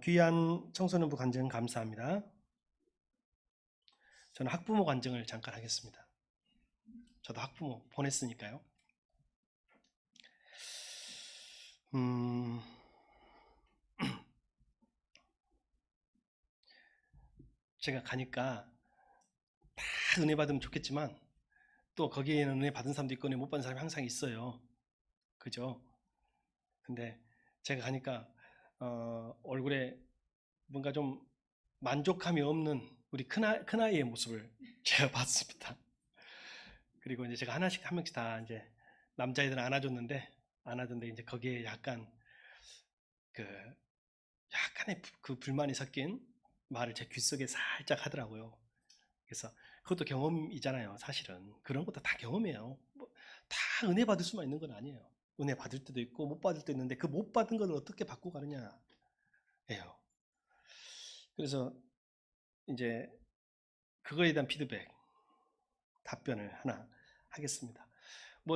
귀한 청소년부 간증 감사합니다. 저는 학부모 간증을 잠깐 하겠습니다. 저도 학부모 보냈으니까요. 제가 가니까 다 은혜 받으면 좋겠지만 또 거기에는 은혜 받은 사람도 있고 은혜 못 받은 사람이 항상 있어요. 그죠? 근데 제가 가니까 얼굴에 뭔가 좀 만족감이 없는 우리 큰아이의 모습을 제가 봤습니다. 그리고 이제 제가 하나씩 한 명씩 다 이제 남자애들은 안아줬는데 이제 거기에 약간의 그 불만이 섞인 말을 제 귓속에 살짝 하더라고요. 그래서 그것도 경험이잖아요. 사실은 그런 것도 다 경험이에요. 다 은혜 받을 수만 있는 건 아니에요. 은혜 받을 때도 있고 못 받을 때도 있는데 그 못 받은 걸 어떻게 바꾸고 가느냐예요. 그래서 이제 그거에 대한 피드백 답변을 하나 하겠습니다.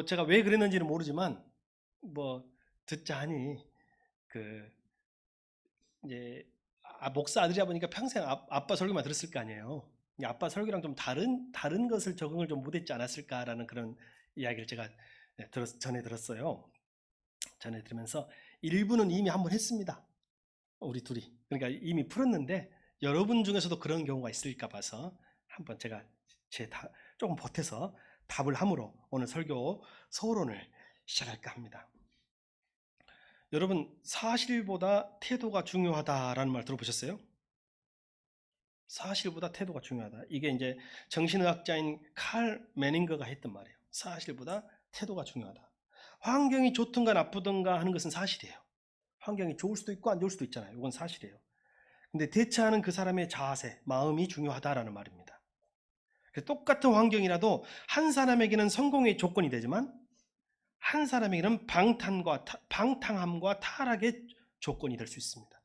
제가 왜 그랬는지는 모르지만 듣자 하니 이제 목사 아들이다 보니까 평생 아빠 설교만 들었을 거 아니에요. 아빠 설교랑 좀 다른 것을 적응을 좀 못했지 않았을까라는 그런 이야기를 제가 전해 들었어요. 전해 들으면서 일부는 이미 한번 했습니다. 우리 둘이. 그러니까 이미 풀었는데 여러분 중에서도 그런 경우가 있을까 봐서 한번 제가 조금 보태서 답을 함으로 오늘 설교 서론을 시작할까 합니다. 여러분, 사실보다 태도가 중요하다라는 말 들어보셨어요? 사실보다 태도가 중요하다. 이게 이제 정신의학자인 칼 매닝거가 했던 말이에요. 사실보다 태도가 중요하다. 환경이 좋든가 나쁘든가 하는 것은 사실이에요. 환경이 좋을 수도 있고 안 좋을 수도 있잖아요. 이건 사실이에요. 근데 대처하는 그 사람의 자세, 마음이 중요하다라는 말입니다. 똑같은 환경이라도 한 사람에게는 성공의 조건이 되지만 한 사람에게는 방탕함과 타락의 조건이 될 수 있습니다.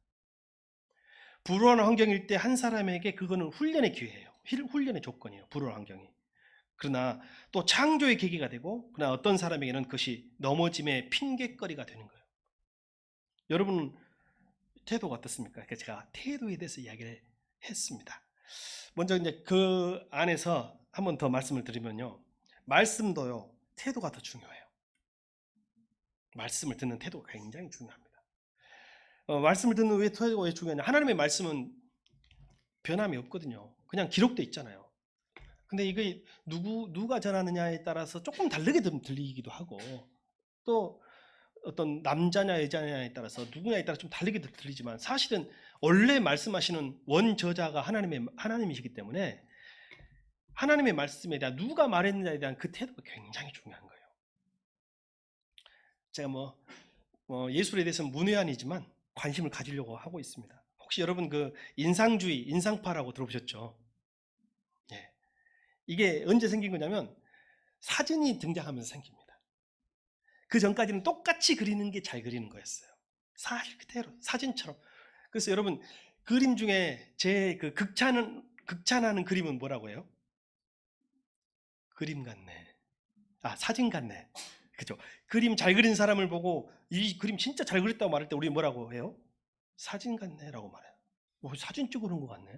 불우한 환경일 때 한 사람에게 그거는 훈련의 기회예요. 훈련의 조건이에요. 불우한 환경이. 그러나 또 창조의 계기가 되고, 그러나 어떤 사람에게는 그것이 넘어짐의 핑곗거리가 되는 거예요. 여러분 태도가 어떻습니까? 그래서 제가 태도에 대해서 이야기를 했습니다. 먼저 이제 그 안에서 한 번 더 말씀을 드리면요, 말씀도요 태도가 더 중요해요. 말씀을 듣는 태도가 굉장히 중요합니다. 말씀을 듣는 왜 태도가 왜 중요하냐? 하나님의 말씀은 변함이 없거든요. 그냥 기록돼 있잖아요. 근데 이게 누가 전하느냐에 따라서 조금 다르게 들리기도 하고, 또 어떤 남자냐 여자냐에 따라서 누구냐에 따라 좀 다르게 들리지만 사실은 원래 말씀하시는 원저자가 하나님이시기 때문에 하나님의 말씀에 대한 누가 말했느냐에 대한 그 태도가 굉장히 중요한 거예요. 제가 예술에 대해서는 문외한이지만 관심을 가지려고 하고 있습니다. 혹시 여러분 그 인상주의, 인상파라고 들어보셨죠? 예. 이게 언제 생긴 거냐면 사진이 등장하면서 생깁니다. 그 전까지는 똑같이 그리는 게 잘 그리는 거였어요. 사실 그대로 사진처럼. 그래서 여러분 그림 중에 제 그 극찬하는 그림은 뭐라고 해요? 그림 같네. 사진 같네. 그죠? 그림 잘 그린 사람을 보고 이 그림 진짜 잘 그렸다고 말할 때 우리 뭐라고 해요? 사진 같네라고 말해요. 사진 찍으는 것 같네.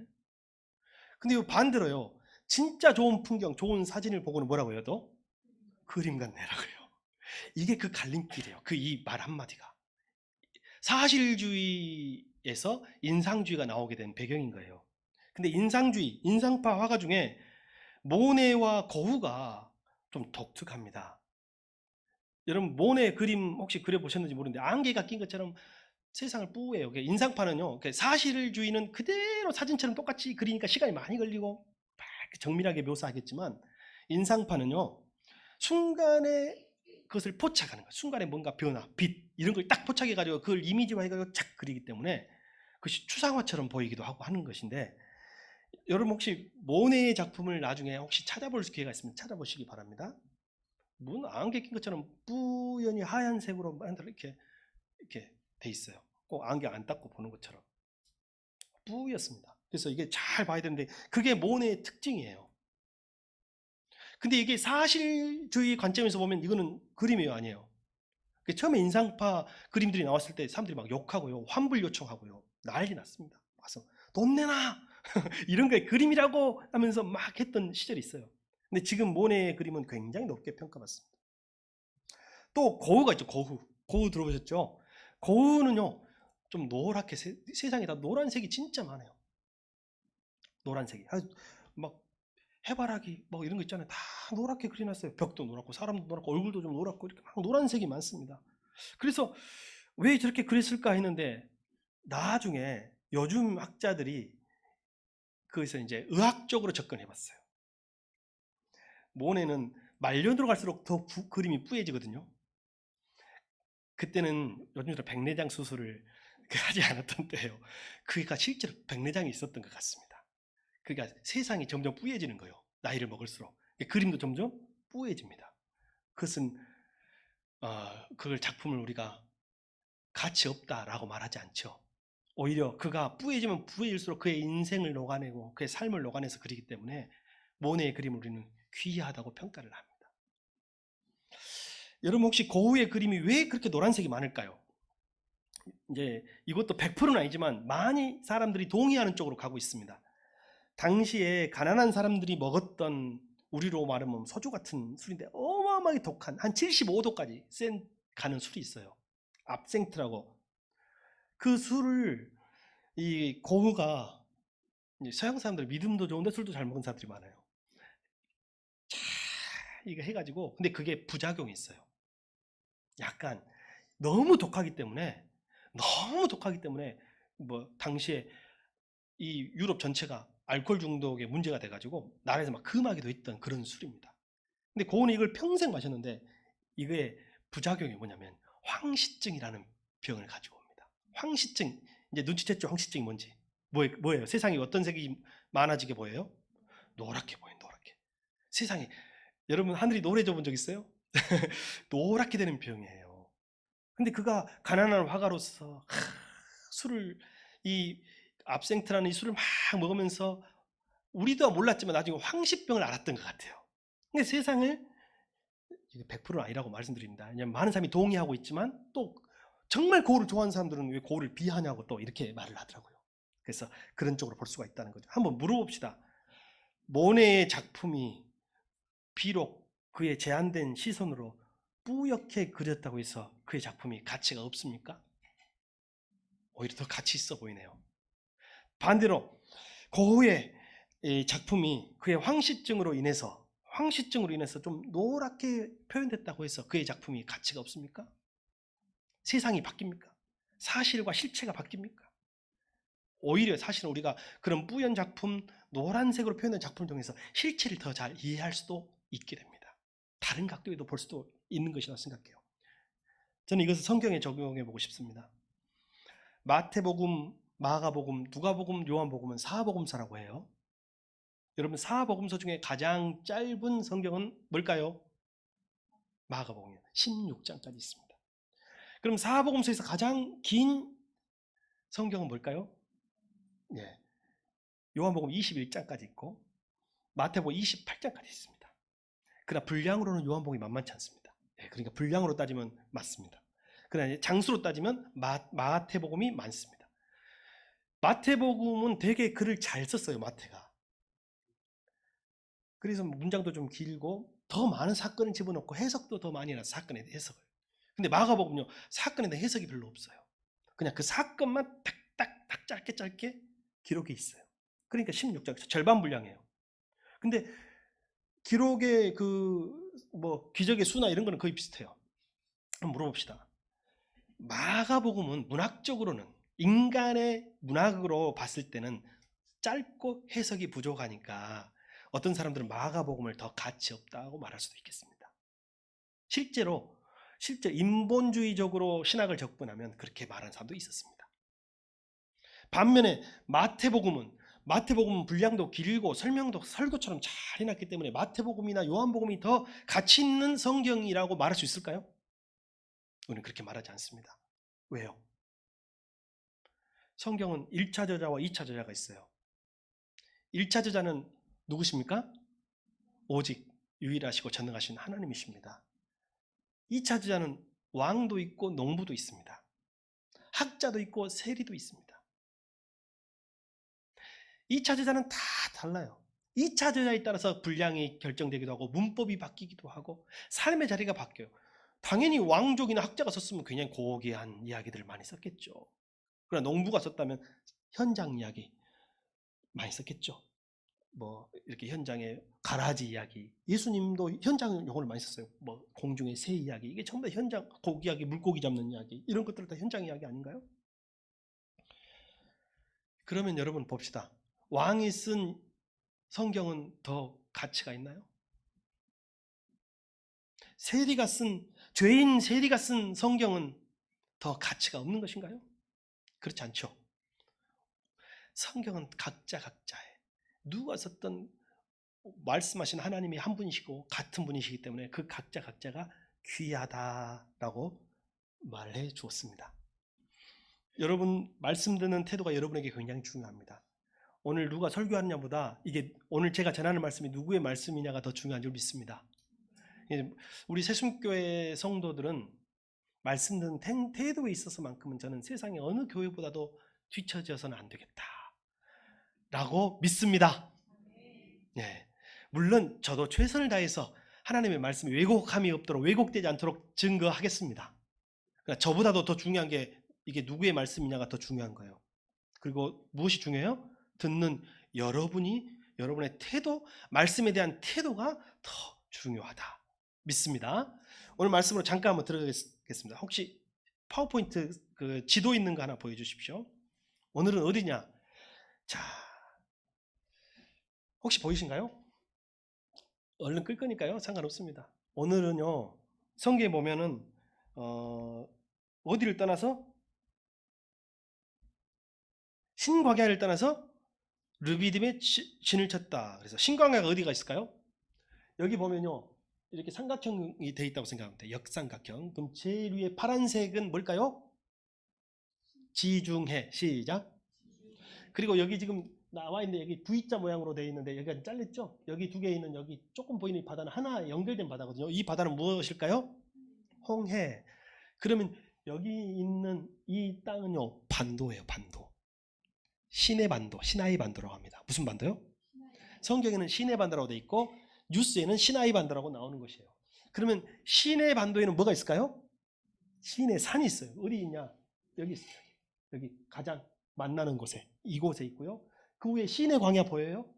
근데 반대로요. 진짜 좋은 풍경, 좋은 사진을 보고는 뭐라고 해요? 또 그림 같네라고 해요. 이게 그 갈림길이에요. 그 이 말 한마디가. 사실주의에서 인상주의가 나오게 된 배경인 거예요. 근데 인상파 화가 중에 모네와 거후가 좀 독특합니다. 여러분 모네 그림 혹시 그려보셨는지 모르는데 안개가 낀 것처럼 세상을 뿌예요. 인상파는요, 사실주의는 그대로 사진처럼 똑같이 그리니까 시간이 많이 걸리고 정밀하게 묘사하겠지만, 인상파는요 순간에 그것을 포착하는 거예요. 순간에 뭔가 변화, 빛 이런 걸 딱 포착해가지고 그걸 이미지화해가지고 착 그리기 때문에 그것이 추상화처럼 보이기도 하고 하는 것인데, 여러분 혹시 모네의 작품을 나중에 혹시 찾아볼 기회가 있으면 찾아보시기 바랍니다. 안개 낀 것처럼 뿌연히 하얀색으로 이렇게 돼 있어요. 꼭 안개 안 닦고 보는 것처럼 뿌였습니다. 그래서 이게 잘 봐야 되는데 그게 모네의 특징이에요. 근데 이게 사실주의 관점에서 보면 이거는 그림이에요, 아니에요? 처음에 인상파 그림들이 나왔을 때 사람들이 막 욕하고요, 환불 요청하고요, 난리 났습니다. 와서 돈 내놔 이런 게 그림이라고 하면서 막 했던 시절이 있어요. 근데 지금 모네의 그림은 굉장히 높게 평가받습니다. 또 고흐가 있죠. 고흐 들어보셨죠? 고흐는요 좀 노랗게 세상에 다 노란색이 진짜 많아요. 노란색이 막 해바라기 뭐 이런 거 있잖아요. 다 노랗게 그려놨어요. 벽도 노랗고 사람도 노랗고 얼굴도 좀 노랗고 이렇게 막 노란색이 많습니다. 그래서 왜 저렇게 그랬을까 했는데 나중에 요즘 학자들이 거기서 이제 의학적으로 접근해 봤어요. 모네는 말년으로 갈수록 더 그림이 뿌얘지거든요. 그때는 요즘처럼 백내장 수술을 하지 않았던 때예요. 그러니까 실제로 백내장이 있었던 것 같습니다. 그러니까 세상이 점점 뿌얘지는 거예요. 나이를 먹을수록 그림도 점점 뿌얘집니다. 그것은 그걸 작품을 우리가 가치 없다라고 말하지 않죠. 오히려 그가 뿌얘지면 뿌얘질수록 그의 인생을 녹아내고 그의 삶을 녹아내서 그리기 때문에 모네의 그림을 우리는 귀하다고 평가를 합니다. 여러분 혹시 고흐의 그림이 왜 그렇게 노란색이 많을까요? 이제 이것도 100%는 아니지만 많이 사람들이 동의하는 쪽으로 가고 있습니다. 당시에 가난한 사람들이 먹었던 우리로 말하면 소주 같은 술인데 어마어마하게 독한 한 75도까지 가는 술이 있어요. 압생트라고. 그 술을 이 고흐가 서양 사람들 믿음도 좋은데 술도 잘 먹은 사람들이 많아요. 자, 이거 해가지고 근데 그게 부작용이 있어요. 약간 너무 독하기 때문에 뭐 당시에 이 유럽 전체가 알코올 중독에 문제가 돼가지고 나라에서 막 금하기도 했던 그런 술입니다. 근데 고은이 이걸 평생 마셨는데 이거의 부작용이 뭐냐면 황시증이라는 병을 가지고 옵니다. 황시증, 이제 눈치챘죠? 황시증이 뭔지. 뭐예요? 세상에 어떤 색이 많아지게 보여요? 노랗게 보여요. 노랗게. 세상에 여러분 하늘이 노래져 본 적 있어요? 노랗게 되는 병이에요. 근데 그가 가난한 화가로서 술을 이 압생트라는 이 술을 막 먹으면서 우리도 몰랐지만 나중에 황시병을 알았던 것 같아요. 근데 세상을 100%는 아니라고 말씀드립니다. 왜냐하면 많은 사람이 동의하고 있지만 또 정말 고흐를 좋아하는 사람들은 왜 고흐를 비하냐고 또 이렇게 말을 하더라고요. 그래서 그런 쪽으로 볼 수가 있다는 거죠. 한번 물어봅시다. 모네의 작품이 비록 그의 제한된 시선으로 뿌옇게 그렸다고 해서 그의 작품이 가치가 없습니까? 오히려 더 가치 있어 보이네요. 반대로 고흐의 작품이 그의 황시증으로 인해서 좀 노랗게 표현됐다고 해서 그의 작품이 가치가 없습니까? 세상이 바뀝니까? 사실과 실체가 바뀝니까? 오히려 사실은 우리가 그런 뿌연 작품, 노란색으로 표현된 작품을 통해서 실체를 더 잘 이해할 수도 있게 됩니다. 다른 각도에도 볼 수도 있는 것이라고 생각해요. 저는 이것을 성경에 적용해 보고 싶습니다. 마태복음, 마가복음, 누가복음, 요한복음은 사복음서라고 해요. 여러분 사복음서 중에 가장 짧은 성경은 뭘까요? 마가복음이요. 16장까지 있습니다. 그럼 사복음서에서 가장 긴 성경은 뭘까요? 네. 요한복음 21장까지 있고 마태복음 28장까지 있습니다. 그러나 분량으로는 요한복음이 만만치 않습니다. 네, 그러니까 분량으로 따지면 맞습니다. 그러나 장수로 따지면 마태복음이 많습니다. 마태복음은 되게 글을 잘 썼어요. 마태가. 그래서 문장도 좀 길고 더 많은 사건을 집어넣고 해석도 더 많이 나서 사건에 대한 해석을. 근데 마가복음은요 사건에 대한 해석이 별로 없어요. 그냥 그 사건만 딱 짧게 기록이 있어요. 그러니까 16장 절반 분량이에요. 근데 기록의 뭐 기적의 수나 이런 거는 거의 비슷해요. 한번 물어봅시다. 마가복음은 문학적으로는 인간의 문학으로 봤을 때는 짧고 해석이 부족하니까 어떤 사람들은 마가복음을 더 가치 없다고 말할 수도 있겠습니다. 실제 인본주의적으로 신학을 접근하면 그렇게 말하는 사람도 있었습니다. 반면에 마태복음은 분량도 길고 설명도 설교처럼 잘 해놨기 때문에 마태복음이나 요한복음이 더 가치 있는 성경이라고 말할 수 있을까요? 우리는 그렇게 말하지 않습니다. 왜요? 성경은 1차 저자와 2차 저자가 있어요. 1차 저자는 누구십니까? 오직 유일하시고 전능하신 하나님이십니다. 2차 저자는 왕도 있고 농부도 있습니다. 학자도 있고 세리도 있습니다. 2차 제자는 다 달라요. 2차 제자에 따라서 분량이 결정되기도 하고 문법이 바뀌기도 하고 삶의 자리가 바뀌어요. 당연히 왕족이나 학자가 썼으면 굉장히 고귀한 이야기들을 많이 썼겠죠. 그러나 농부가 썼다면 현장 이야기 많이 썼겠죠. 뭐 이렇게 현장의 가라지 이야기, 예수님도 현장 용어를 많이 썼어요. 뭐 공중의 새 이야기, 이게 전부 다 현장, 고기 이야기, 물고기 잡는 이야기, 이런 것들 다 현장 이야기 아닌가요? 그러면 여러분 봅시다. 왕이 쓴 성경은 더 가치가 있나요? 죄인 세리가 쓴 성경은 더 가치가 없는 것인가요? 그렇지 않죠. 성경은 각자의 누가 썼던 말씀하신 하나님이 한 분이시고 같은 분이시기 때문에 그 각자가 귀하다라고 말해 주었습니다. 여러분 말씀 듣는 태도가 여러분에게 굉장히 중요합니다. 오늘 누가 설교하느냐보다 이게 오늘 제가 전하는 말씀이 누구의 말씀이냐가 더 중요한 줄 믿습니다. 우리 새순교회 성도들은 말씀 듣는 태도에 있어서만큼은 저는 세상의 어느 교회보다도 뒤처져서는 안 되겠다라고 믿습니다. 네. 물론 저도 최선을 다해서 하나님의 말씀이 왜곡함이 없도록, 왜곡되지 않도록 증거하겠습니다. 그러니까 저보다도 더 중요한 게 이게 누구의 말씀이냐가 더 중요한 거예요. 그리고 무엇이 중요해요? 듣는 여러분의 태도, 말씀에 대한 태도가 더 중요하다 믿습니다. 오늘 말씀으로 잠깐 한번 들어가겠습니다. 혹시 파워포인트 그 지도 있는 거 하나 보여주십시오. 오늘은 어디냐? 자, 혹시 보이신가요? 얼른 끌 거니까요. 상관없습니다. 오늘은요, 성경에 보면은 어디를 떠나서 신광야를 떠나서 르비딤에 진을 쳤다. 그래서 신광야가 어디가 있을까요? 여기 보면요, 이렇게 삼각형이 되어 있다고 생각하면 돼요. 역삼각형. 그럼 제일 위에 파란색은 뭘까요? 지중해. 시작. 그리고 여기 지금 나와 있는데 여기 V자 모양으로 되어 있는데 여기가 잘렸죠? 여기 두 개 있는 여기 조금 보이는 이 바다는 하나 연결된 바다거든요. 이 바다는 무엇일까요? 홍해. 그러면 여기 있는 이 땅은요, 반도예요. 반도. 시내 반도, 시나이 반도라고 합니다. 무슨 반도요? 성경에는 시내 반도라고 되어 있고 뉴스에는 시나이 반도라고 나오는 것이에요. 그러면 시내 반도에는 뭐가 있을까요? 시내 산이 있어요. 어디 있냐? 여기 있어요. 여기 가장 만나는 곳에, 이곳에 있고요. 그 위에 시내 광야 보여요?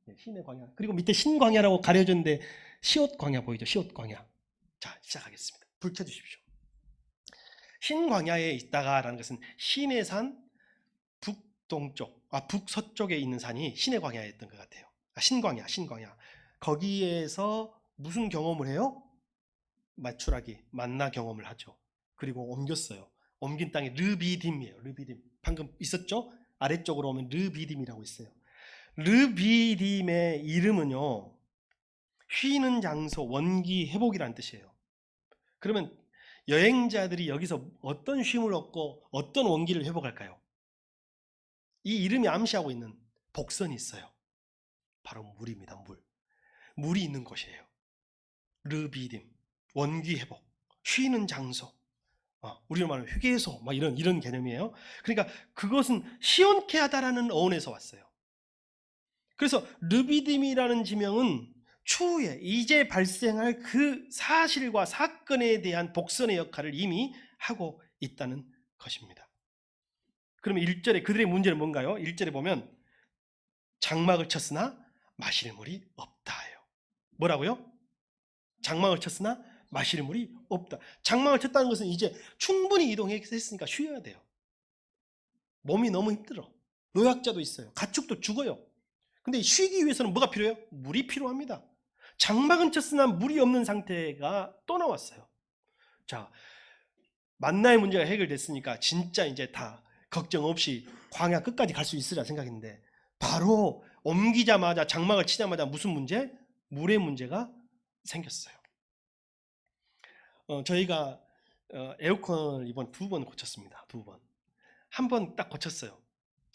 네, 시내 광야. 그리고 밑에 신광야라고 가려졌는데 시옷 광야 보이죠? 시옷 광야. 자, 시작하겠습니다. 불 켜주십시오. 신광야에 있다가라는 것은 시내산 북서쪽에 있는 산이 신의 광야였던 것 같아요. 신광야. 거기에서 무슨 경험을 해요? 마추라기, 만나 경험을 하죠. 그리고 옮겼어요. 옮긴 땅이 르비딤이에요. 르비딤. 방금 있었죠? 아래쪽으로 오면 르비딤이라고 있어요. 르비딤의 이름은요, 쉬는 장소, 원기, 회복이라는 뜻이에요. 그러면 여행자들이 여기서 어떤 쉼을 얻고 어떤 원기를 회복할까요? 이 이름이 암시하고 있는 복선이 있어요. 바로 물입니다. 물이 있는 곳이에요. 르비딤, 원기 회복, 쉬는 장소, 우리로 말하면 휴게소, 막 이런 개념이에요. 그러니까 그것은 시원케 하다라는 어원에서 왔어요. 그래서 르비딤이라는 지명은 추후에 이제 발생할 그 사실과 사건에 대한 복선의 역할을 이미 하고 있다는 것입니다. 그러면 1절에 그들의 문제는 뭔가요? 1절에 보면 장막을 쳤으나 마실 물이 없다예요. 뭐라고요? 장막을 쳤으나 마실 물이 없다. 장막을 쳤다는 것은 이제 충분히 이동했으니까 쉬어야 돼요. 몸이 너무 힘들어. 노약자도 있어요. 가축도 죽어요. 근데 쉬기 위해서는 뭐가 필요해요? 물이 필요합니다. 장막은 쳤으나 물이 없는 상태가 또 나왔어요. 자, 만나의 문제가 해결됐으니까 진짜 이제 다 걱정 없이 광야 끝까지 갈 수 있으리라 생각했는데 바로 옮기자마자 장막을 치자마자 무슨 문제? 물의 문제가 생겼어요. 저희가 에어컨을 이번 2번 고쳤습니다. 2번. 한 번 딱 고쳤어요.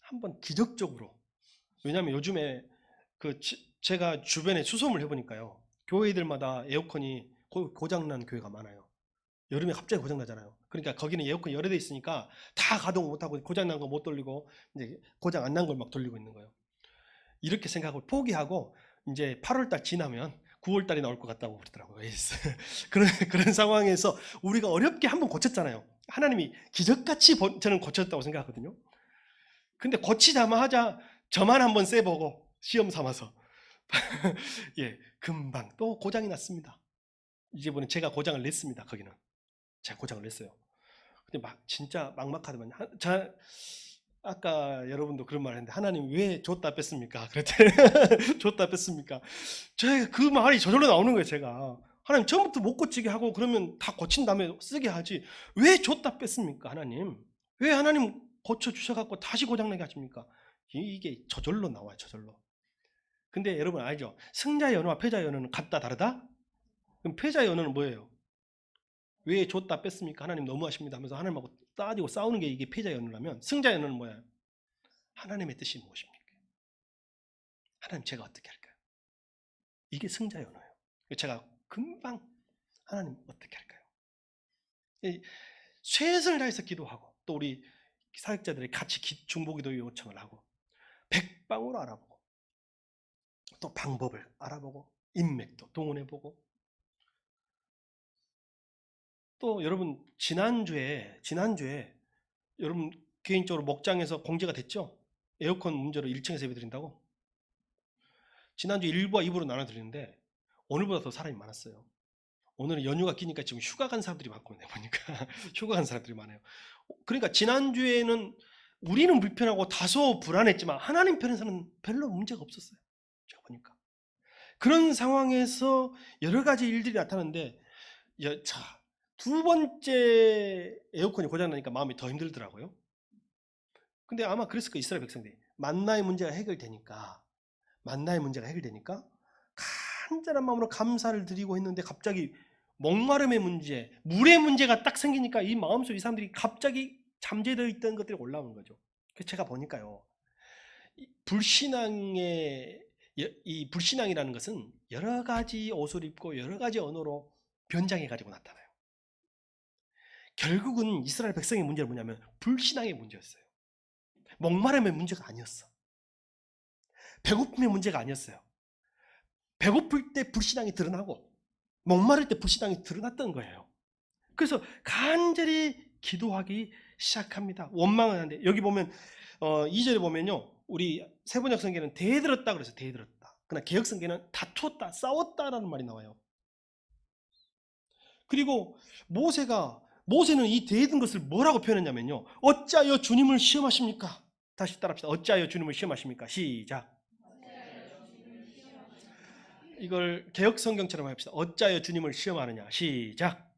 한 번 기적적으로. 왜냐하면 요즘에 제가 주변에 수소문을 해보니까요. 교회들마다 에어컨이 고장난 교회가 많아요. 여름에 갑자기 고장 나잖아요. 그러니까 거기는 에어컨이 여러 대 있으니까 다 가동 못하고 고장 난 거 못 돌리고 이제 고장 안 난 걸 막 돌리고 있는 거예요. 이렇게 생각하고 포기하고 이제 8월 달 지나면 9월 달이 나올 것 같다고 그러더라고요. 그런 상황에서 우리가 어렵게 한번 고쳤잖아요. 하나님이 기적같이 저는 고쳤다고 생각하거든요. 근데 고치자마자 저만 한번 쎄보고 시험 삼아서 예, 금방 또 고장이 났습니다. 이제부터 제가 고장을 냈습니다. 거기는 제가 고장을 냈어요. 근데 막 진짜 막막하더만. 아까 여러분도 그런 말 했는데 하나님 왜 줬다 뺐습니까? 그랬더니 줬다 뺐습니까? 제가 그 말이 저절로 나오는 거예요. 제가 하나님 처음부터 못 고치게 하고 그러면 다 고친 다음에 쓰게 하지 왜 줬다 뺐습니까? 하나님 왜 하나님 고쳐주셔갖고 다시 고장나게 하십니까? 이게 저절로 나와요. 저절로. 근데 여러분 알죠? 승자의 언어와 패자의 언어는 같다 다르다? 그럼 패자의 언어는 뭐예요? 왜 줬다 뺐습니까? 하나님 너무하십니다 하면서 하나님하고 따지고 싸우는 게 이게 패자의 언어라면 승자의 언어는 뭐예요? 하나님의 뜻이 무엇입니까? 하나님 제가 어떻게 할까요? 이게 승자의 언어예요. 제가 금방 하나님 어떻게 할까요? 최선을 다해서 기도하고 또 우리 사역자들이 같이 중보기도 요청을 하고 백방으로 알아보고 또 방법을 알아보고 인맥도 동원해보고 또 여러분 지난주에 여러분 개인적으로 목장에서 공지가 됐죠? 에어컨 문제로 1층에서 예배드린다고. 지난주 1부와 2부로 나눠드리는데 오늘보다 더 사람이 많았어요. 오늘은 연휴가 끼니까 지금 휴가 간 사람들이 많거든요. 보니까 휴가 간 사람들이 많아요. 그러니까 지난주에는 우리는 불편하고 다소 불안했지만 하나님 편에서는 별로 문제가 없었어요. 제가 보니까. 그런 상황에서 여러 가지 일들이 나타나는데 자, 두 번째 에어컨이 고장나니까 마음이 더 힘들더라고요. 근데 아마 그랬을 거예요. 이스라엘 백성들이. 만나의 문제가 해결되니까 간절한 마음으로 감사를 드리고 했는데 갑자기 목마름의 문제, 물의 문제가 딱 생기니까 이 마음속 이 사람들이 갑자기 잠재되어 있던 것들이 올라오는 거죠. 그래서 제가 보니까요. 이 불신앙이라는 것은 여러 가지 옷을 입고 여러 가지 언어로 변장해 가지고 나타나요. 결국은 이스라엘 백성의 문제는 뭐냐면 불신앙의 문제였어요. 목마름의 문제가 아니었어. 배고픔의 문제가 아니었어요. 배고플 때 불신앙이 드러나고 목마를 때 불신앙이 드러났던 거예요. 그래서 간절히 기도하기 시작합니다. 원망은 한데 여기 보면 2절에 보면요. 우리 세번역 성경에는 대들었다 그래서 대들었다. 그러나 개역 성경에는 다투었다, 싸웠다라는 말이 나와요. 그리고 모세는 이 대든 것을 뭐라고 표현했냐면요. 어찌하여 주님을 시험하십니까? 다시 따라합시다. 어찌하여 주님을 시험하십니까? 시작. 이걸 개역 성경처럼 합시다. 어찌하여 주님을 시험하느냐? 시작.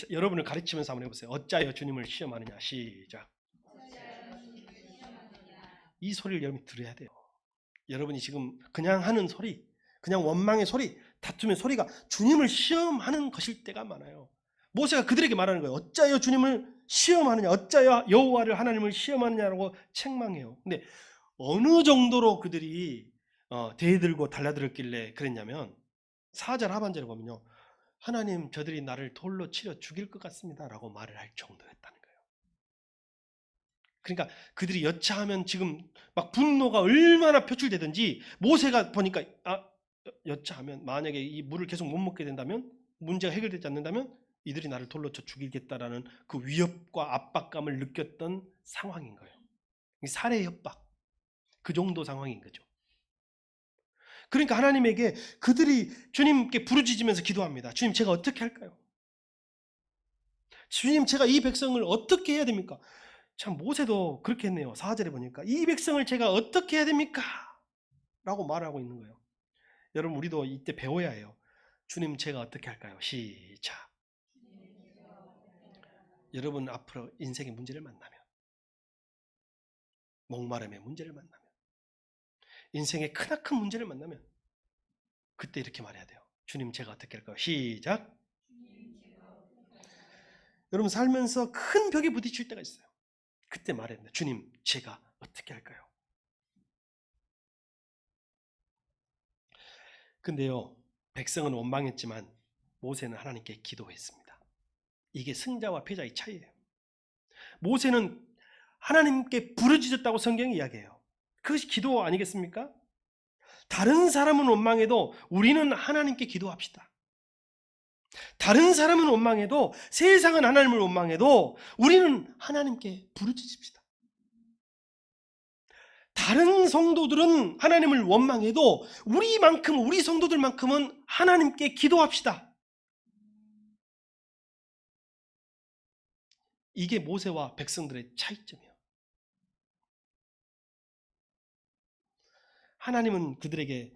여러분을 가르치면서 한번 해보세요. 어찌하여 주님을 시험하느냐? 시작. 이 소리를 여러분이 들어야 돼요. 여러분이 지금 그냥 하는 소리, 그냥 원망의 소리, 다툼의 소리가 주님을 시험하는 것일 때가 많아요. 모세가 그들에게 말하는 거예요. 어찌하여 주님을 시험하느냐? 어찌하여 여호와를 하나님을 시험하느냐라고 책망해요. 근데 어느 정도로 그들이 대들고 달라들었길래 그랬냐면 4절 하반절에 보면요. 하나님 저들이 나를 돌로 치려 죽일 것 같습니다 라고 말을 할 정도였다는 거예요. 그러니까 그들이 여차하면 지금 막 분노가 얼마나 표출되든지 모세가 보니까 여차하면 만약에 이 물을 계속 못 먹게 된다면 문제가 해결되지 않는다면 이들이 나를 돌로 쳐 죽이겠다라는 그 위협과 압박감을 느꼈던 상황인 거예요. 살해 협박 그 정도 상황인 거죠. 그러니까 하나님에게 그들이 주님께 부르짖으면서 기도합니다. 주님 제가 어떻게 할까요? 주님 제가 이 백성을 어떻게 해야 됩니까? 참 모세도 그렇게 했네요. 4절에 보니까 이 백성을 제가 어떻게 해야 됩니까? 라고 말하고 있는 거예요. 여러분 우리도 이때 배워야 해요. 주님 제가 어떻게 할까요? 시작. 여러분 앞으로 인생의 문제를 만나면 목마름의 문제를 만나면 인생의 크나큰 문제를 만나면 그때 이렇게 말해야 돼요. 주님 제가 어떻게 할까요? 시작. 여러분 살면서 큰 벽에 부딪힐 때가 있어요. 그때 말해야 됩니다. 주님 제가 어떻게 할까요? 근데요 백성은 원망했지만 모세는 하나님께 기도했습니다. 이게 승자와 패자의 차이예요. 모세는 하나님께 부르짖었다고 성경이 이야기해요. 그것이 기도 아니겠습니까? 다른 사람은 원망해도 우리는 하나님께 기도합시다. 다른 사람은 원망해도, 세상은 하나님을 원망해도 우리는 하나님께 부르짖읍시다. 다른 성도들은 하나님을 원망해도 우리 성도들만큼은 하나님께 기도합시다. 이게 모세와 백성들의 차이점이에요. 하나님은 그들에게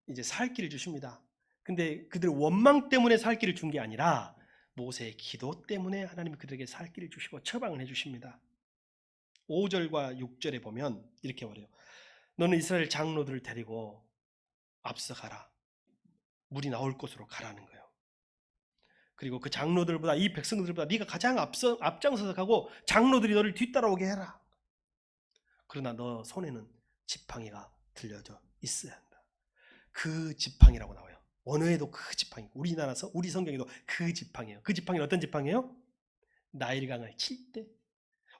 이제 살 길을 주십니다. 근데 그들의 원망 때문에 살 길을 준 게 아니라 모세의 기도 때문에 하나님이 그들에게 살 길을 주시고 처방을 해주십니다. 5절과 6절에 보면 이렇게 말해요. 너는 이스라엘 장로들을 데리고 앞서가라. 물이 나올 곳으로 가라는 거예요. 그리고 그 장로들보다, 이 백성들보다 네가 가장 앞장서서 가고 장로들이 너를 뒤따라오게 해라. 그러나 너 손에는 지팡이가 들려져 있어야 한다. 그 지팡이라고 나와요. 원어에도 그 지팡이, 우리나라서 우리 성경에도 그 지팡이에요. 그 지팡이는 어떤 지팡이에요? 나일강을 칠 때,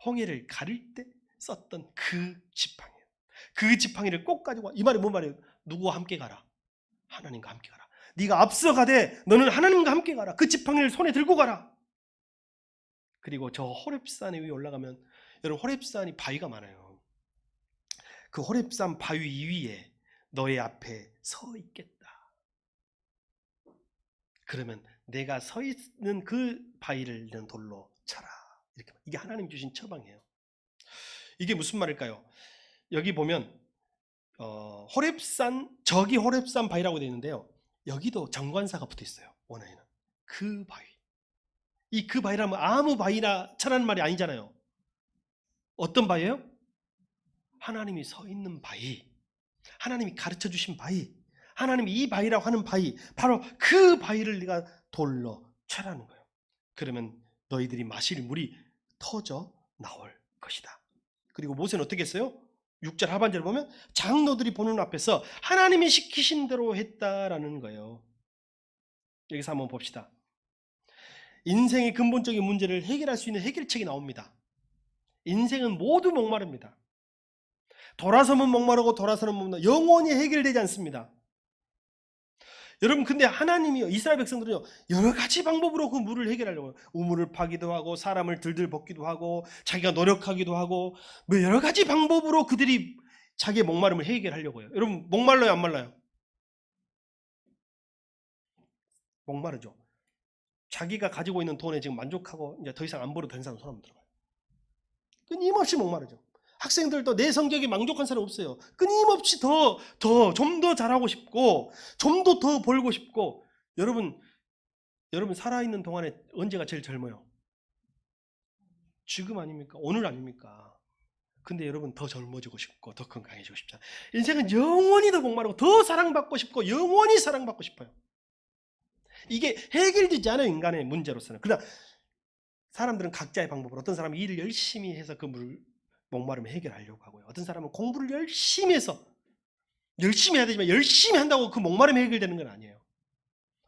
홍해를 가를 때 썼던 그 지팡이에요. 그 지팡이를 꼭 가지고 와. 이 말이 뭔 말이에요? 누구와 함께 가라? 하나님과 함께 가라. 네가 앞서가되 너는 하나님과 함께 가라. 그 지팡이를 손에 들고 가라. 그리고 저 호렙산 위에 올라가면, 여러분 호렙산이 바위가 많아요. 그 호렙산 바위 위에 너의 앞에 서 있겠다. 그러면 내가 서 있는 그 바위를 는 돌로 쳐라. 이렇게. 이게 하나님 주신 처방이에요. 이게 무슨 말일까요? 여기 보면 호렙산, 저기 호렙산 바위라고 되어 있는데요. 여기도 정관사가 붙어 있어요. 원어에는 그 바위. 이 그 바위라면 아무 바위나 쳐라는 말이 아니잖아요. 어떤 바위예요? 하나님이 서 있는 바위, 하나님이 가르쳐 주신 바위, 하나님이 이 바위라고 하는 바위, 바로 그 바위를 네가 돌로 쳐라는 거예요. 그러면 너희들이 마실 물이 터져 나올 것이다. 그리고 모세는 어떻게 했어요? 6절 하반절을 보면 장로들이 보는 앞에서 하나님이 시키신 대로 했다라는 거예요. 여기서 한번 봅시다. 인생의 근본적인 문제를 해결할 수 있는 해결책이 나옵니다. 인생은 모두 목마릅니다. 돌아서면 목마르고 돌아서는 목마르고 영원히 해결되지 않습니다. 여러분, 근데 하나님이요, 이스라엘 백성들은요, 여러 가지 방법으로 그 물을 해결하려고 우물을 파기도 하고 사람을 들들 볶기도 하고 자기가 노력하기도 하고 뭐 여러 가지 방법으로 그들이 자기의 목마름을 해결하려고 해요. 여러분, 목말라요, 안 말라요? 목마르죠. 자기가 가지고 있는 돈에 지금 만족하고 이제 더 이상 안 벌어도 되는 사람 손 한번 들어봐요. 끊임없이 목마르죠. 학생들도 내 성적에 만족한 사람 없어요. 끊임없이 좀 더 잘하고 싶고 좀 더 벌고 싶고. 여러분 살아있는 동안에 언제가 제일 젊어요? 지금 아닙니까? 오늘 아닙니까? 근데 여러분 더 젊어지고 싶고 더 건강해지고 싶잖아요. 인생은 영원히 더 목마르고 더 사랑받고 싶고 영원히 사랑받고 싶어요. 이게 해결되지 않아요, 인간의 문제로서는. 그러나 사람들은 각자의 방법으로, 어떤 사람은 일을 열심히 해서 그 목마름을 해결하려고 하고요. 어떤 사람은 공부를 열심히 해서, 열심히 해야 되지만 열심히 한다고 그 목마름이 해결되는 건 아니에요.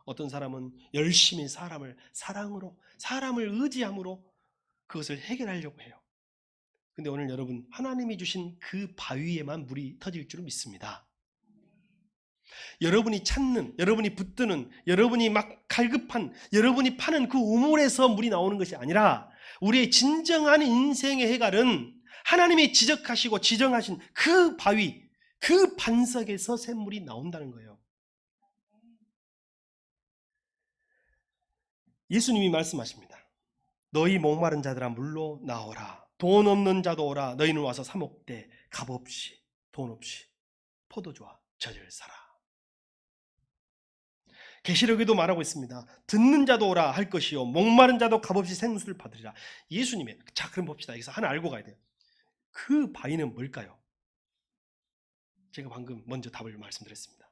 어떤 사람은 열심히 사람을 사랑으로, 사람을 의지함으로 그것을 해결하려고 해요. 근데 오늘 여러분, 하나님이 주신 그 바위에만 물이 터질 줄 믿습니다. 여러분이 찾는, 여러분이 붙드는, 여러분이 막 갈급한, 여러분이 파는 그 우물에서 물이 나오는 것이 아니라 우리의 진정한 인생의 해결은 하나님이 지적하시고 지정하신 그 바위, 그 반석에서 샘물이 나온다는 거예요. 예수님이 말씀하십니다. 너희 목마른 자들아 물로 나오라. 돈 없는 자도 오라. 너희는 와서 사 먹되 값없이, 돈 없이 포도주와 젖을 사라. 계시록에도 말하고 있습니다. 듣는 자도 오라 할 것이요 목마른 자도 값없이 생수를 받으리라. 예수님의, 자 그럼 봅시다. 여기서 하나 알고 가야 돼요. 그 바위는 뭘까요? 제가 방금 먼저 답을 말씀드렸습니다.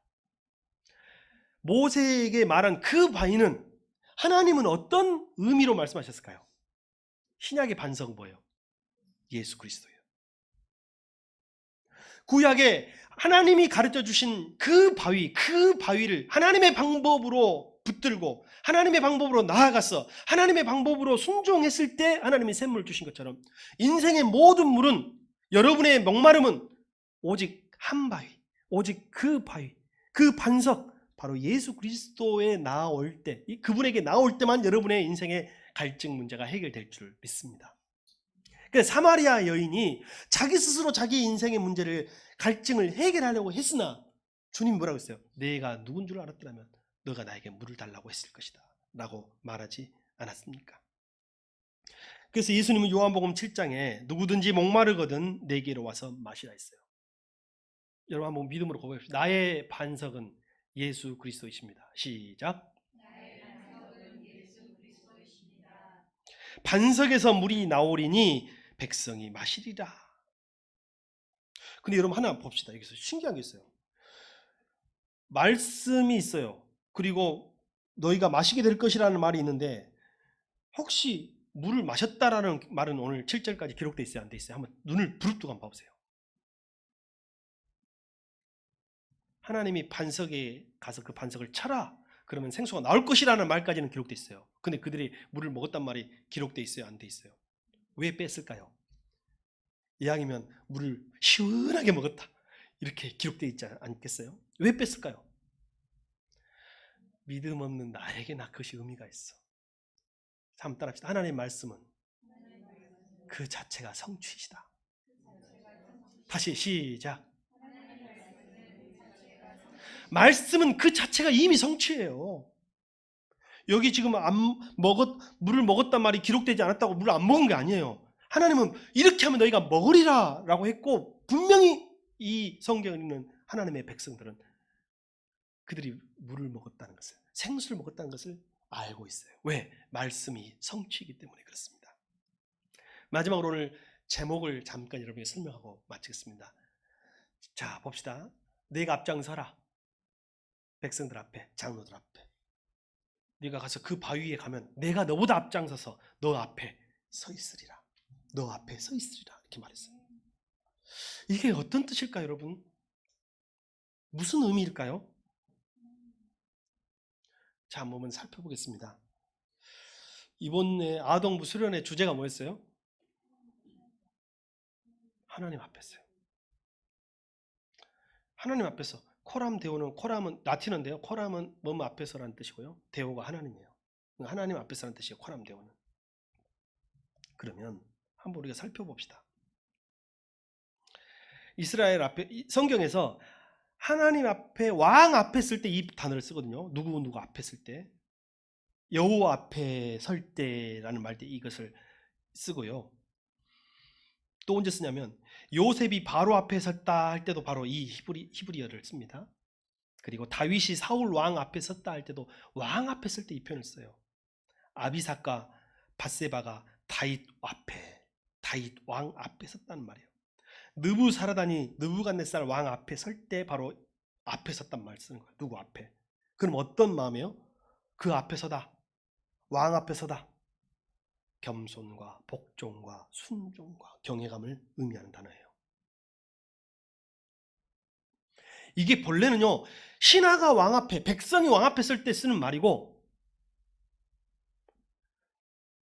모세에게 말한 그 바위는 하나님은 어떤 의미로 말씀하셨을까요? 신약의 반석은 뭐예요? 예수 그리스도예요. 구약에 하나님이 가르쳐 주신 그 바위, 그 바위를 하나님의 방법으로 붙들고 하나님의 방법으로 나아가서 하나님의 방법으로 순종했을 때 하나님이 샘물을 주신 것처럼 인생의 모든 물은, 여러분의 목마름은 오직 한 바위, 오직 그 바위, 그 반석, 바로 예수 그리스도에 나올 때, 그분에게 나올 때만 여러분의 인생의 갈증 문제가 해결될 줄 믿습니다. 그래서 사마리아 여인이 자기 스스로 자기 인생의 문제를, 갈증을 해결하려고 했으나 주님 뭐라고 했어요? 내가 누군 줄 알았더라면 너가 나에게 물을 달라고 했을 것이다 라고 말하지 않았습니까? 그래서 예수님은 요한복음 7장에 누구든지 목마르거든 내게로 와서 마시라 했어요. 여러분 한번 믿음으로 고백합시다. 나의 반석은 예수 그리스도이십니다. 시작. 나의 반석은 예수 그리스도이십니다. 반석에서 물이 나오리니 백성이 마시리라. 근데 여러분 하나 봅시다. 여기서 신기한 게 있어요. 말씀이 있어요. 그리고 너희가 마시게 될 것이라는 말이 있는데, 혹시 물을 마셨다라는 말은 오늘 7절까지 기록되어 있어요? 안 돼 있어요? 한번 눈을 부릅뜨고 한번 봐보세요. 하나님이 반석에 가서 그 반석을 쳐라, 그러면 생수가 나올 것이라는 말까지는 기록되어 있어요. 근데 그들이 물을 먹었단 말이 기록되어 있어요? 안 돼 있어요? 왜 뺐을까요? 이왕이면 물을 시원하게 먹었다 이렇게 기록되어 있지 않겠어요? 왜 뺐을까요? 믿음 없는 나에게나 그것이 의미가 있어. 한번 따라합시다. 하나님의 말씀은 그 자체가 성취이시다. 다시 시작. 말씀은 그 자체가 이미 성취예요. 여기 지금 물을 먹었단 말이 기록되지 않았다고 물을 안 먹은 게 아니에요. 하나님은 이렇게 하면 너희가 먹으리라 라고 했고, 분명히 이 성경에 있는 하나님의 백성들은 그들이 물을 먹었다는 것을, 생수를 먹었다는 것을 알고 있어요. 왜? 말씀이 성취이기 때문에 그렇습니다. 마지막으로 오늘 제목을 잠깐 여러분에게 설명하고 마치겠습니다. 자, 봅시다. 내가 앞장서라. 백성들 앞에, 장로들 앞에. 네가 가서 그 바위에 가면 내가 너보다 앞장서서 너 앞에 서 있으리라. 너 앞에 서 있으리라. 이렇게 말했어요. 이게 어떤 뜻일까요, 여러분? 무슨 의미일까요? 자, 한번 살펴보겠습니다. 이번에 아동부 수련의 주제가 뭐였어요? 하나님 앞에서요. 하나님 앞에서. 코람 데오는, 코람은 라틴어인데요. 코람은 뭐뭐 앞에서라는 뜻이고요. 데오가 하나님이에요. 하나님 앞에서라는 뜻이에요. 코람 데오는. 그러면 한번 우리가 살펴봅시다. 이스라엘 앞에, 성경에서 하나님 앞에, 왕 앞에 쓸 때 이 단어를 쓰거든요. 누구 앞에 쓸 때. 여호와 앞에 설 때라는 말 때 이것을 쓰고요. 또 언제 쓰냐면 요셉이 바로 앞에 섰다 할 때도 바로 이 히브리어를 씁니다. 그리고 다윗이 사울 왕 앞에 섰다 할 때도 왕 앞에 쓸 때 이 표현을 써요. 아비삭과 밧세바가 다윗 왕 앞에 섰다는 말이에요. 느부사라단이 느부갓네살 왕 앞에 설 때 바로 앞에 섰단 말 쓰는 거예요. 누구 앞에? 그럼 어떤 마음이에요? 그 앞에 서다, 왕 앞에 서다. 겸손과 복종과 순종과 경외감을 의미하는 단어예요. 이게 본래는요, 신하가 왕 앞에, 백성이 왕 앞에 설 때 쓰는 말이고,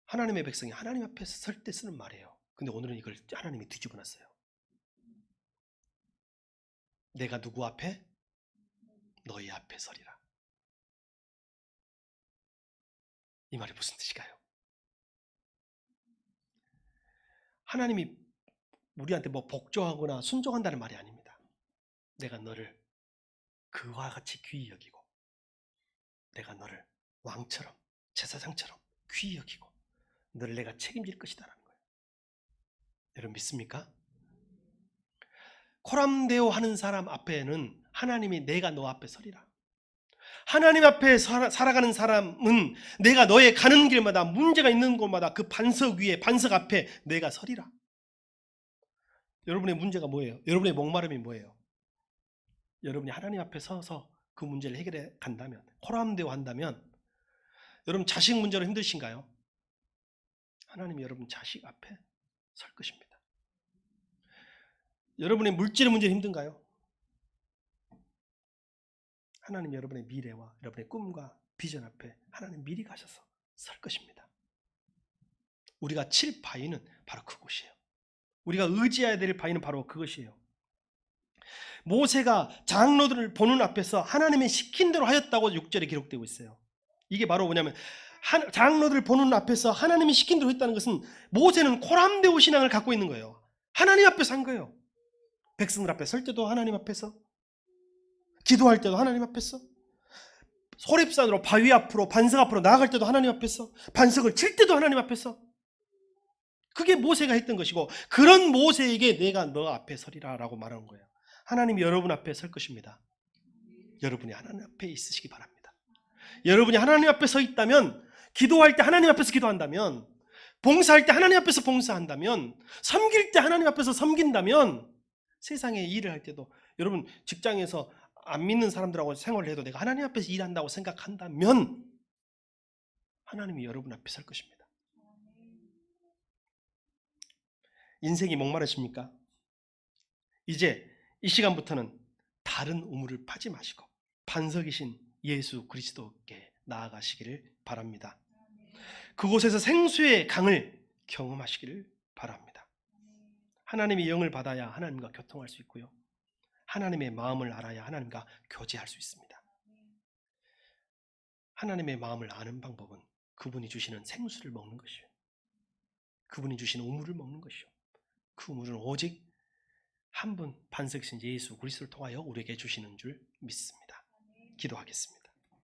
하나님의 백성이 하나님 앞에 설 때 쓰는 말이에요. 근데 오늘은 이걸 하나님이 뒤집어 놨어요. 내가 누구 앞에? 너희 앞에 서리라. 이 말이 무슨 뜻일까요? 하나님이 우리한테 뭐 복종하거나 순종한다는 말이 아닙니다. 내가 너를 그와 같이 귀히 여기고, 내가 너를 왕처럼, 제사장처럼 귀히 여기고, 너를 내가 책임질 것이다라는 거예요. 여러분 믿습니까? 코람데오 하는 사람 앞에는 하나님이 내가 너 앞에 서리라. 하나님 앞에 살아가는 사람은 내가 너의 가는 길마다, 문제가 있는 곳마다 그 반석 위에, 반석 앞에 내가 서리라. 여러분의 문제가 뭐예요? 여러분의 목마름이 뭐예요? 여러분이 하나님 앞에 서서 그 문제를 해결해 간다면, 코람데오 한다면, 여러분 자식 문제로 힘드신가요? 하나님이 여러분 자식 앞에 설 것입니다. 여러분의 물질의 문제 힘든가요? 하나님이 여러분의 미래와 여러분의 꿈과 비전 앞에 하나님 미리 가셔서 설 것입니다. 우리가 칠 바위는 바로 그곳이에요. 우리가 의지해야 될 바위는 바로 그것이에요. 모세가 장로들을 보는 앞에서 하나님의 시킨 대로 하였다고 6절에 기록되고 있어요. 이게 바로 뭐냐면 장로들을 보는 앞에서 하나님이 시킨 대로 했다는 것은 모세는 코람데오 신앙을 갖고 있는 거예요. 하나님 앞에서 한 거예요. 백성들 앞에 설 때도 하나님 앞에서, 기도할 때도 하나님 앞에서, 호렙산으로 바위 앞으로 반석 앞으로 나아갈 때도 하나님 앞에서, 반석을 칠 때도 하나님 앞에서. 그게 모세가 했던 것이고, 그런 모세에게 내가 너 앞에 서리라 라고 말하는 거예요. 하나님이 여러분 앞에 설 것입니다. 여러분이 하나님 앞에 있으시기 바랍니다. 여러분이 하나님 앞에 서 있다면, 기도할 때 하나님 앞에서 기도한다면, 봉사할 때 하나님 앞에서 봉사한다면, 섬길 때 하나님 앞에서 섬긴다면, 세상에 일을 할 때도, 여러분 직장에서 안 믿는 사람들하고 생활을 해도 내가 하나님 앞에서 일한다고 생각한다면 하나님이 여러분 앞에 설 것입니다. 인생이 목마르십니까? 이제 이 시간부터는 다른 우물을 파지 마시고 반석이신 예수 그리스도께 나아가시기를 바랍니다. 그곳에서 생수의 강을 경험하시기를 바랍니다. 하나님의 영을 받아야 하나님과 교통할 수 있고요. 하나님의 마음을 알아야 하나님과 교제할 수 있습니다. 하나님의 마음을 아는 방법은 그분이 주시는 생수를 먹는 것이요, 그분이 주시는 우물을 먹는 것이요, 그 우물은 오직 한 분 반석이신 예수 그리스도를 통하여 우리에게 주시는 줄 믿습니다. 기도하겠습니다.